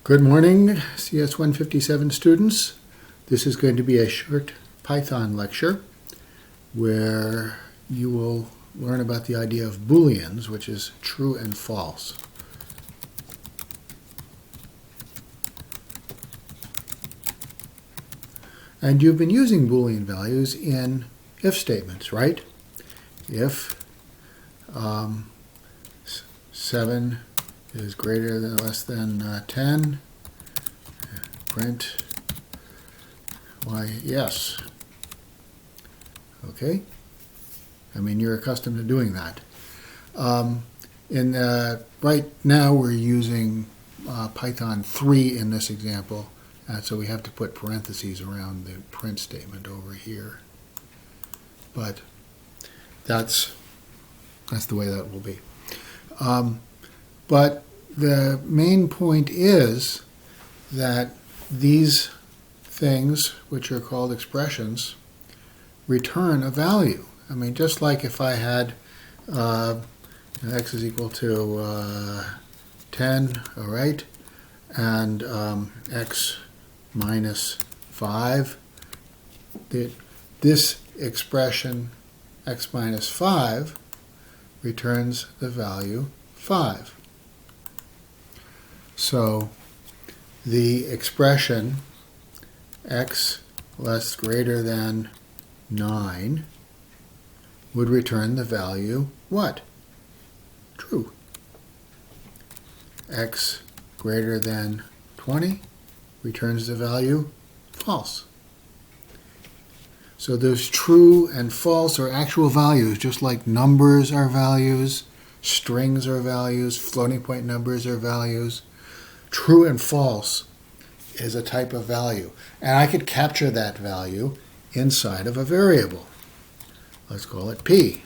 Good morning, CS 157 students. This is going to be a short Python lecture where you will learn about the idea of booleans, which is true and false. And you've been using boolean values in if statements, right? If 7 is greater than less than 10, print why yes. Okay? I mean, you're accustomed to doing that. Right now we're using Python 3 in this example, so we have to put parentheses around the print statement over here. But that's the way that will be. But the main point is that these things, which are called expressions, return a value. I mean, just like if I had x is equal to 10, all right, and x minus 5, this expression, x minus 5, returns the value 5. So the expression x less greater than 9 would return the value what? True. X greater than 20 returns the value false. So there's true and false or actual values, just like numbers are values, strings are values, floating point numbers are values. True and false is a type of value. And I could capture that value inside of a variable. Let's call it P.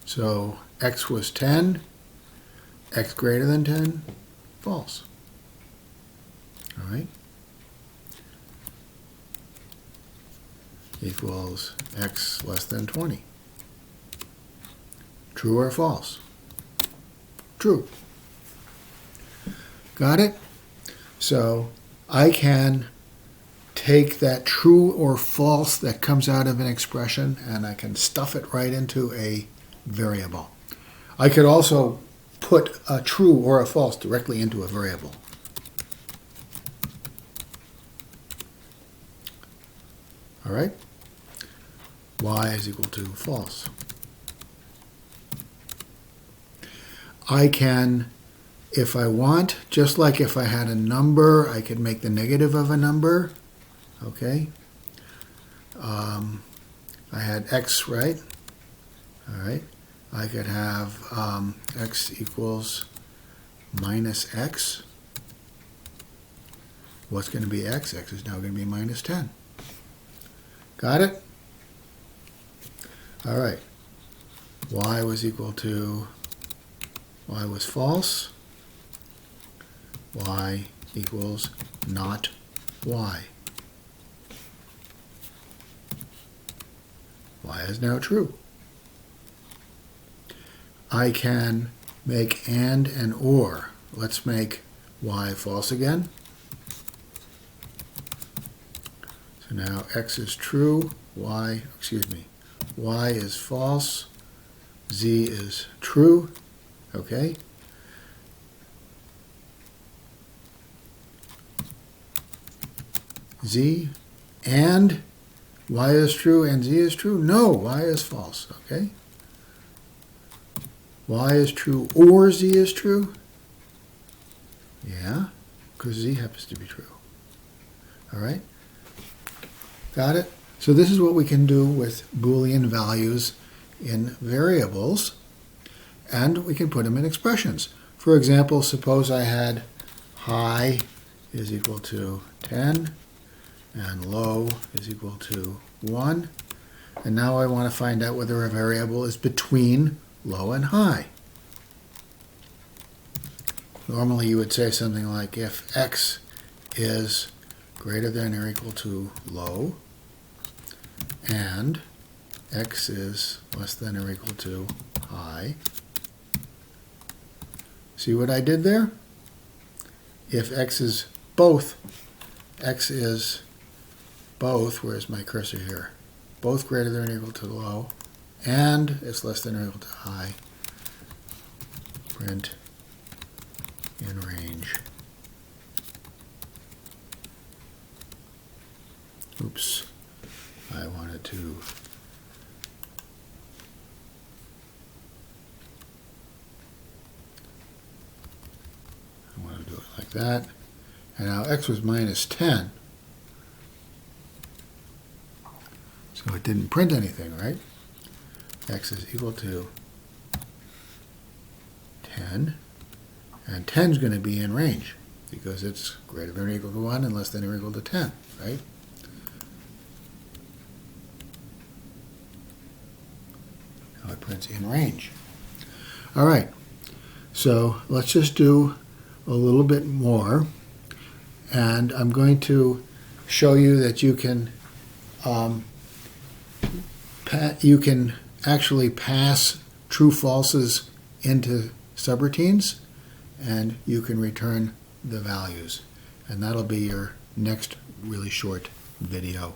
So x was 10, x greater than 10, false. All right? Equals x less than 20. True or false? True. Got it? So I can take that true or false that comes out of an expression and I can stuff it right into a variable. I could also put a true or a false directly into a variable. All right? Y is equal to false. I can, if I want, just like if I had a number, I could make the negative of a number. Okay? I had x, right? All right. I could have x equals minus x. What's going to be x? X is now going to be minus 10. Got it? All right. Y was equal to, y was false. Y equals not y. Y is now true. I can make and or. Let's make y false again. So now x is true, y is false, z is true, okay? Z and y is true and z is true? No, y is false, okay? Y is true or z is true? Yeah, because z happens to be true. All right? Got it? So this is what we can do with Boolean values in variables, and we can put them in expressions. For example, suppose I had high is equal to 10 and low is equal to 1, and now I want to find out whether a variable is between low and high. Normally you would say something like if x is greater than or equal to low and x is less than or equal to high, See what I did there? If x is both, where's my cursor here? Both greater than or equal to low, and it's less than or equal to high, print in range. Oops, I wanted to do it like that. And now x was minus 10. So it didn't print anything, right? X is equal to 10. And 10 is going to be in range because it's greater than or equal to 1 and less than or equal to 10, right? Now it prints in range. All right. So let's just do a little bit more. And I'm going to show you that you can actually pass true falses into subroutines, and you can return the values. And that'll be your next really short video.